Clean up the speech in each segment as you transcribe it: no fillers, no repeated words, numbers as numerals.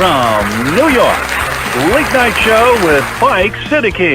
from New York, Late Night Show with Mike Siddiqui.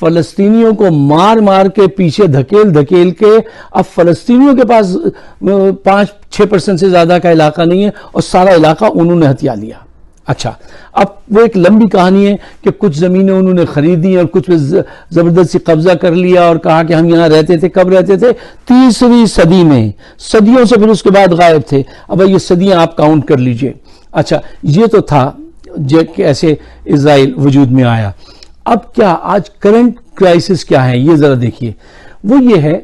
فلسطینیوں کو مار مار کے پیچھے دھکیل کے اب فلسطینیوں کے پاس 5-6% سے زیادہ کا علاقہ نہیں ہے اور سارا علاقہ انہوں نے ہتھیا لیا. اچھا اب وہ ایک لمبی کہانی ہے کہ کچھ زمینیں انہوں نے خریدی اور کچھ پہ زبردستی قبضہ کر لیا اور کہا کہ ہم یہاں رہتے تھے. کب رہتے تھے؟ 3 صدی میں. صدیوں سے پھر اس کے بعد غائب تھے. اب یہ صدیاں آپ کاؤنٹ کر لیجئے. اچھا یہ تو تھا کہ ایسے اسرائیل وجود میں آیا. اب کیا آج کرنٹ کرائسس کیا ہے یہ ذرا دیکھیے. وہ یہ ہے،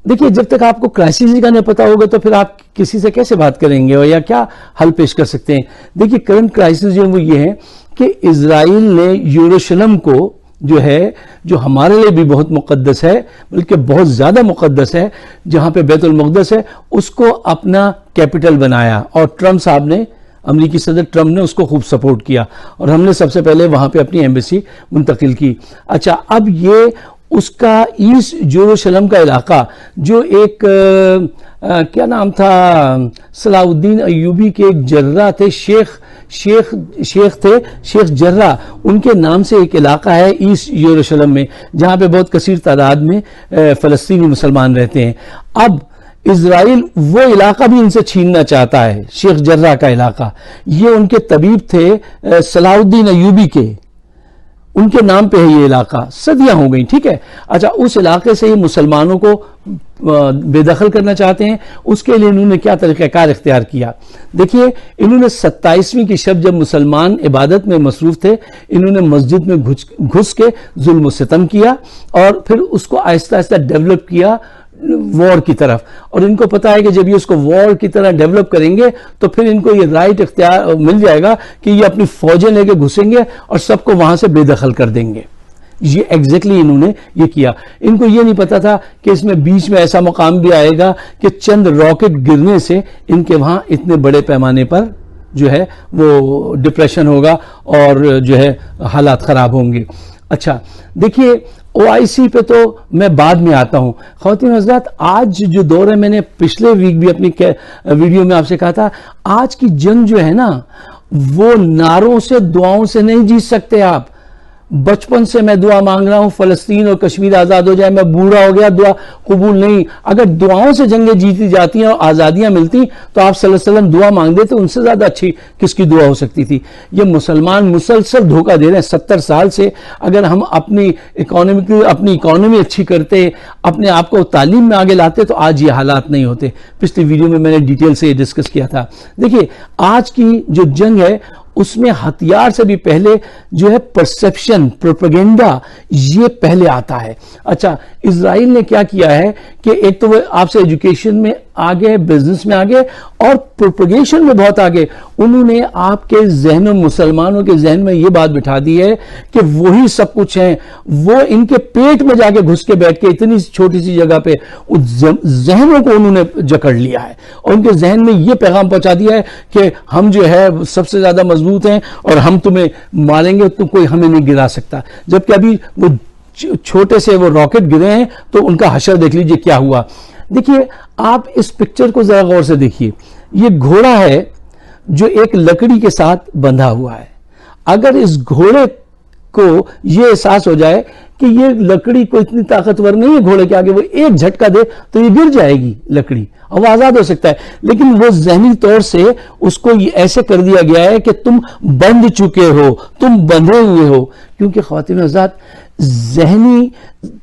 دیکھیے جب تک آپ کو کرائسس کا نہیں پتا ہوگا تو پھر آپ کسی سے کیسے بات کریں گے اور یا کیا حل پیش کر سکتے ہیں. دیکھیے کرنٹ کرائسس جو وہ یہ ہے کہ اسرائیل نے یروشلم کو جو ہے، جو ہمارے لیے بھی بہت مقدس ہے بلکہ بہت زیادہ مقدس ہے، جہاں پہ بیت المقدس ہے، اس کو اپنا کیپٹل بنایا. اور ٹرمپ صاحب نے، امریکی صدر ٹرمپ نے اس کو خوب سپورٹ کیا اور ہم نے سب سے پہلے وہاں پہ اپنی ایمبیسی منتقل کی. اچھا اب یہ اس کا ایسٹ یروشلم کا علاقہ جو ایک کیا نام تھا، صلاح الدین ایوبی کے ایک جرہ تھے، شیخ تھے، شیخ جرہ، ان کے نام سے ایک علاقہ ہے ایسٹ یروشلم میں جہاں پہ بہت کثیر تعداد میں فلسطینی مسلمان رہتے ہیں. اب اسرائیل وہ علاقہ بھی ان سے چھیننا چاہتا ہے، شیخ جرہ کا علاقہ. یہ ان کے طبیب تھے صلاح الدین ایوبی کے، ان کے نام پہ ہے یہ علاقہ. صدیاں ہو گئی، ٹھیک ہے. اچھا اس علاقے سے یہ مسلمانوں کو بے دخل کرنا چاہتے ہیں. اس کے لیے انہوں نے کیا طریقہ کار اختیار کیا؟ دیکھیے انہوں نے 27ویں کی شب جب مسلمان عبادت میں مصروف تھے، انہوں نے مسجد میں گھس کے ظلم و ستم کیا اور پھر اس کو آہستہ آہستہ ڈیولپ کیا وار کی طرف. اور ان کو پتا ہے کہ جب یہ اس کو وار کی طرح ڈیولپ کریں گے تو پھر ان کو یہ رائٹ اختیار مل جائے گا کہ یہ اپنی فوجیں لے کے گھسیں گے اور سب کو وہاں سے بے دخل کر دیں گے. یہ ایگزیکٹلی انہوں نے یہ کیا. ان کو یہ نہیں پتا تھا کہ اس میں بیچ میں ایسا مقام بھی آئے گا کہ چند راکٹ گرنے سے ان کے وہاں اتنے بڑے پیمانے پر جو ہے وہ ڈپریشن ہوگا اور جو ہے حالات خراب ہوں گے. اچھا دیکھیے OIC پہ تو میں بعد میں آتا ہوں. خواتین حضرات آج جو دور ہے، میں نے پچھلے ویک بھی اپنی ویڈیو میں آپ سے کہا تھا، آج کی جنگ جو ہے نا وہ نعروں سے دعاؤں سے نہیں جیت سکتے آپ. بچپن سے میں دعا مانگ رہا ہوں فلسطین اور کشمیر آزاد ہو جائے، میں بوڑھا ہو گیا، دعا قبول نہیں. اگر دعاؤں سے جنگیں جیتی جاتی ہیں اور آزادیاں ملتی تو آپ صلی اللہ علیہ وسلم دعا مانگتے تھے، ان سے زیادہ اچھی کس کی دعا ہو سکتی تھی. یہ مسلمان مسلسل دھوکہ دے رہے ہیں 70 سال سے. اگر ہم اپنی اکانومی اچھی کرتے، اپنے آپ کو تعلیم میں آگے لاتے تو آج یہ حالات نہیں ہوتے. پچھلی ویڈیو میں نے ڈیٹیل سے یہ ڈسکس کیا تھا. دیکھیے آج کی جو جنگ ہے اس میں ہتھیار سے بھی پہلے جو ہے پرسپشن، پروپیگنڈا، یہ پہلے آتا ہے. اچھا اسرائیل نے کیا کیا ہے کہ ایک تو وہ آپ سے ایجوکیشن میں آگے، بزنس میں آگے اور پروپیگیشن میں بہت آگے. انہوں نے آپ کے ذہنوں، مسلمانوں کے ذہن میں یہ بات بٹھا دی ہے کہ وہی سب کچھ ہیں. وہ ان کے پیٹ میں جا کے گھس کے بیٹھ کے اتنی چھوٹی سی جگہ پہ ذہنوں کو انہوں نے جکڑ لیا ہے اور ان کے ذہن میں یہ پیغام پہنچا دیا ہے کہ ہم جو ہے سب سے زیادہ مضبوط ہیں اور ہم تمہیں ماریں گے تو کوئی ہمیں نہیں گرا سکتا. جبکہ ابھی وہ چھوٹے سے وہ راکٹ گرے ہیں تو ان کا حشر دیکھ لیجئے کیا ہوا. دیکھیے آپ اس پکچر کو ذرا غور سے دیکھیے. یہ گھوڑا ہے جو ایک لکڑی کے ساتھ بندھا ہوا ہے. اگر اس گھوڑے کو یہ احساس ہو جائے کہ یہ لکڑی کو اتنی طاقتور نہیں ہے گھوڑے کے آگے، وہ ایک جھٹکا دے تو یہ گر جائے گی لکڑی اور وہ آزاد ہو سکتا ہے. لیکن وہ ذہنی طور سے اس کو یہ ایسے کر دیا گیا ہے کہ تم بندھ چکے ہو، تم بندھے ہوئے ہو. کیونکہ خواتین حضرات ذہنی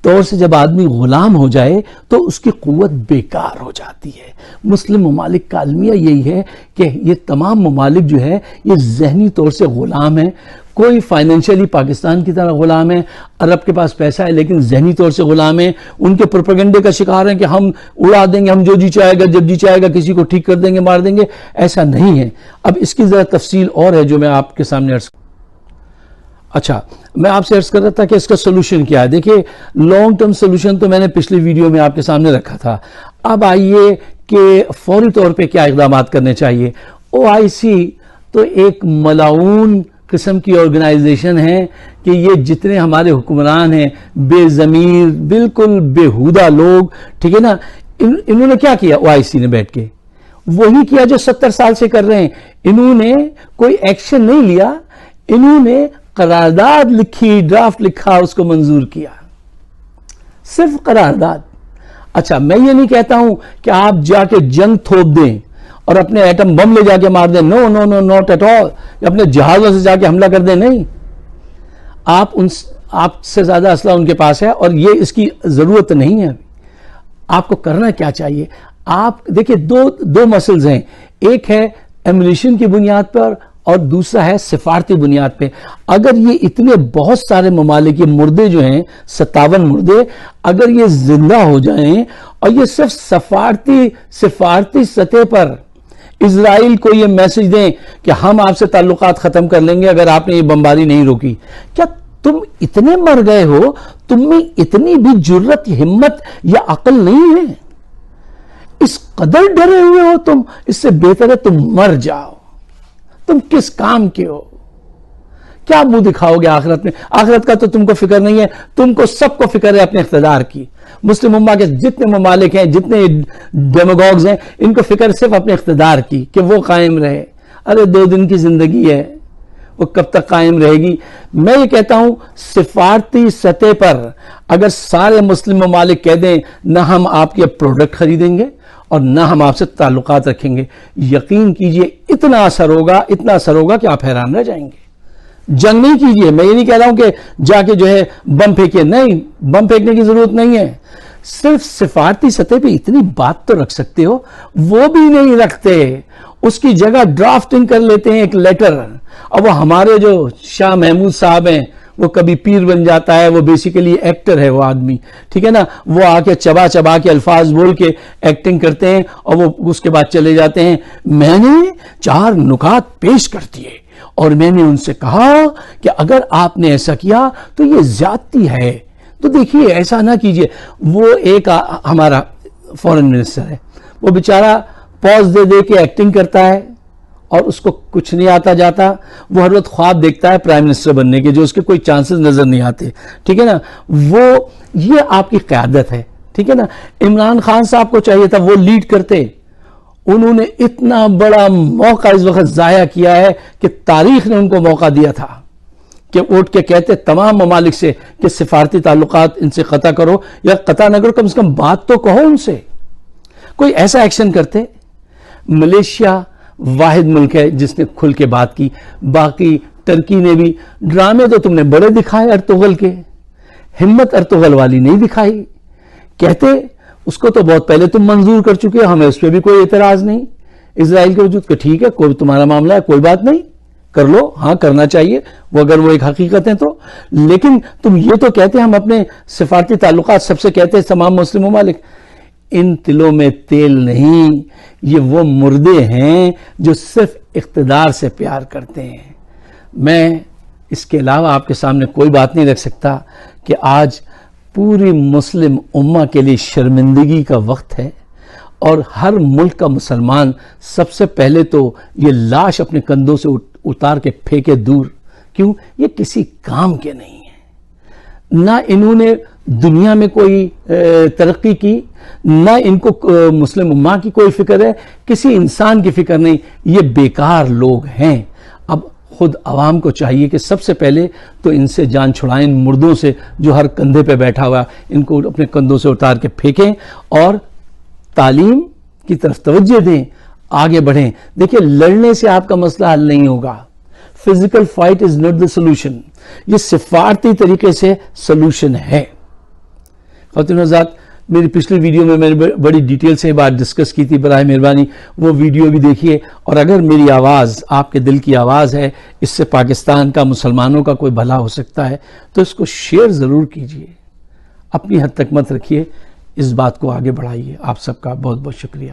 طور سے جب آدمی غلام ہو جائے تو اس کی قوت بیکار ہو جاتی ہے. مسلم ممالک کا المیہ یہی ہے کہ یہ تمام ممالک جو ہے یہ ذہنی طور سے غلام ہیں. کوئی فائنینشلی پاکستان کی طرح غلام ہے، عرب کے پاس پیسہ ہے لیکن ذہنی طور سے غلام ہے. ان کے پروپیگنڈے کا شکار ہیں کہ ہم اڑا دیں گے، ہم جو جی چاہے گا، جب جی چاہے گا کسی کو ٹھیک کر دیں گے، مار دیں گے. ایسا نہیں ہے. اب اس کی ذرا تفصیل اور ہے جو میں آپ کے سامنے اچھا میں آپ سے عرض کر رہا تھا کہ اس کا سولوشن کیا ہے. دیکھیے لانگ ٹرم سولوشن تو میں نے پچھلی ویڈیو میں آپ کے سامنے رکھا تھا. اب آئیے کہ فوری طور پہ کیا اقدامات کرنے چاہیے. OIC تو ایک ملعون قسم کی آرگنائزیشن ہے کہ یہ جتنے ہمارے حکمران ہیں بے ضمیر، بالکل بےہودہ لوگ، ٹھیک ہے نا، انہوں نے کیا کیا؟ OIC نے بیٹھ کے وہی کیا جو 70 سال سے کر رہے ہیں. انہوں نے کوئی ایکشن نہیں لیا، انہوں نے قرارداد لکھی، ڈرافٹ لکھا، اس کو منظور کیا. صرف قرارداد. اچھا میں یہ نہیں کہتا ہوں کہ آپ جا کے جنگ تھوپ دیں اور اپنے ایٹم بم لے جا کے مار دیں, نو نو نو ناٹ ایٹ آل, اپنے جہازوں سے جا کے حملہ کر دیں, نہیں. آپ سے زیادہ اسلحہ ان کے پاس ہے اور یہ اس کی ضرورت نہیں ہے. آپ کو کرنا کیا چاہیے؟ آپ دیکھیں دو مسئلز ہیں, ایک ہے ایمونیشن کی بنیاد پر اور دوسرا ہے سفارتی بنیاد پہ. اگر یہ اتنے بہت سارے ممالک کے مردے جو ہیں 57 مردے اگر یہ زندہ ہو جائیں اور یہ صرف سفارتی سطح پر اسرائیل کو یہ میسج دیں کہ ہم آپ سے تعلقات ختم کر لیں گے اگر آپ نے یہ بمباری نہیں روکی, کیا تم اتنے مر گئے ہو؟ تم میں اتنی بھی جرت, ہمت یا عقل نہیں ہے؟ اس قدر ڈرے ہوئے ہو تم؟ اس سے بہتر ہے تم مر جاؤ. تم کس کام کے ہو؟ کیا منہ دکھاؤ گے آخرت میں؟ آخرت کا تو تم کو فکر نہیں ہے, تم کو سب کو فکر ہے اپنے اقتدار کی. مسلم امہ کے جتنے ممالک ہیں, جتنے ڈیموگوگز ہیں, ان کو فکر صرف اپنے اقتدار کی کہ وہ قائم رہے. ارے 2 دن کی زندگی ہے, وہ کب تک قائم رہے گی؟ میں یہ کہتا ہوں سفارتی سطح پر اگر سارے مسلم ممالک کہہ دیں نہ ہم آپ کے پروڈکٹ خریدیں گے اور نہ ہم آپ سے تعلقات رکھیں گے, یقین کیجئے اتنا اثر ہوگا کہ آپ حیران رہ جائیں گے. جنگ نہیں کیجئے, میں یہ نہیں کہہ رہا ہوں کہ جا کے جو ہے بم پھینکے, نہیں, بم پھینکنے کی ضرورت نہیں ہے. صرف سفارتی سطح پہ اتنی بات تو رکھ سکتے ہو, وہ بھی نہیں رکھتے. اس کی جگہ ڈرافٹنگ کر لیتے ہیں ایک لیٹر, اور وہ ہمارے جو شاہ محمود صاحب ہیں وہ کبھی پیر بن جاتا ہے, وہ بیسیکلی ایکٹر ہے وہ آدمی, ٹھیک ہے نا, وہ آ کے چبا کے الفاظ بول کے ایکٹنگ کرتے ہیں اور وہ اس کے بعد چلے جاتے ہیں. میں نے 4 نکات پیش کر دیے اور میں نے ان سے کہا کہ اگر آپ نے ایسا کیا تو یہ زیادتی ہے, تو دیکھیے ایسا نہ کیجئے. وہ ایک ہمارا فورن منسٹر ہے, وہ بیچارہ پوز دے کے ایکٹنگ کرتا ہے اور اس کو کچھ نہیں آتا جاتا. وہ ہر وقت خواب دیکھتا ہے پرائم منسٹر بننے کے, جو اس کے کوئی چانسز نظر نہیں آتے, ٹھیک ہے نا. یہ آپ کی قیادت ہے, ٹھیک ہے نا. عمران خان صاحب کو چاہیے تھا وہ لیڈ کرتے, انہوں نے اتنا بڑا موقع اس وقت ضائع کیا ہے کہ تاریخ نے ان کو موقع دیا تھا کہ اٹھ کے کہتے تمام ممالک سے کہ سفارتی تعلقات ان سے قطع کرو, یا قطع نہ کرو کم سے کم بات تو کہو ان سے, کوئی ایسا ایکشن کرتے. ملیشیا واحد ملک ہے جس نے کھل کے بات کی, باقی ٹرکی نے بھی. ڈرامے تو تم نے بڑے دکھائے ارطغرل کے, ہمت ارطغرل والی نہیں دکھائی. کہتے اس کو تو بہت پہلے تم منظور کر چکے, ہمیں اس پہ بھی کوئی اعتراض نہیں اسرائیل کے وجود کہ ٹھیک ہے کوئی تمہارا معاملہ ہے, کوئی بات نہیں, کر لو, ہاں کرنا چاہیے وہ اگر وہ ایک حقیقت ہے تو. لیکن تم یہ تو کہتے ہم اپنے سفارتی تعلقات سب سے کہتے ہیں تمام مسلم ممالک. ان تلوں میں تیل نہیں, یہ وہ مردے ہیں جو صرف اقتدار سے پیار کرتے ہیں. میں اس کے علاوہ آپ کے سامنے کوئی بات نہیں رکھ سکتا کہ آج پوری مسلم امہ کے لیے شرمندگی کا وقت ہے, اور ہر ملک کا مسلمان سب سے پہلے تو یہ لاش اپنے کندھوں سے اتار کے پھینکے دور. کیوں؟ یہ کسی کام کے نہیں ہیں. نہ انہوں نے دنیا میں کوئی ترقی کی, نہ ان کو مسلم امہ کی کوئی فکر ہے, کسی انسان کی فکر نہیں. یہ بیکار لوگ ہیں. اب خود عوام کو چاہیے کہ سب سے پہلے تو ان سے جان چھڑائیں, ان مردوں سے جو ہر کندھے پہ بیٹھا ہوا, ان کو اپنے کندھوں سے اتار کے پھینکیں اور تعلیم کی طرف توجہ دیں, آگے بڑھیں. دیکھیں لڑنے سے آپ کا مسئلہ حل نہیں ہوگا. Physical fight is not the solution, یہ سفارتی طریقے سے سولوشن ہے. خواتین و حضرات, میری پچھلی ویڈیو میں نے بڑی ڈیٹیل سے بات ڈسکس کی تھی, براہ مہربانی وہ ویڈیو بھی دیکھیے. اور اگر میری آواز آپ کے دل کی آواز ہے, اس سے پاکستان کا مسلمانوں کا کوئی بھلا ہو سکتا ہے, تو اس کو شیئر ضرور کیجئے, اپنی حد تک مت رکھیے, اس بات کو آگے بڑھائیے. آپ سب کا بہت بہت شکریہ.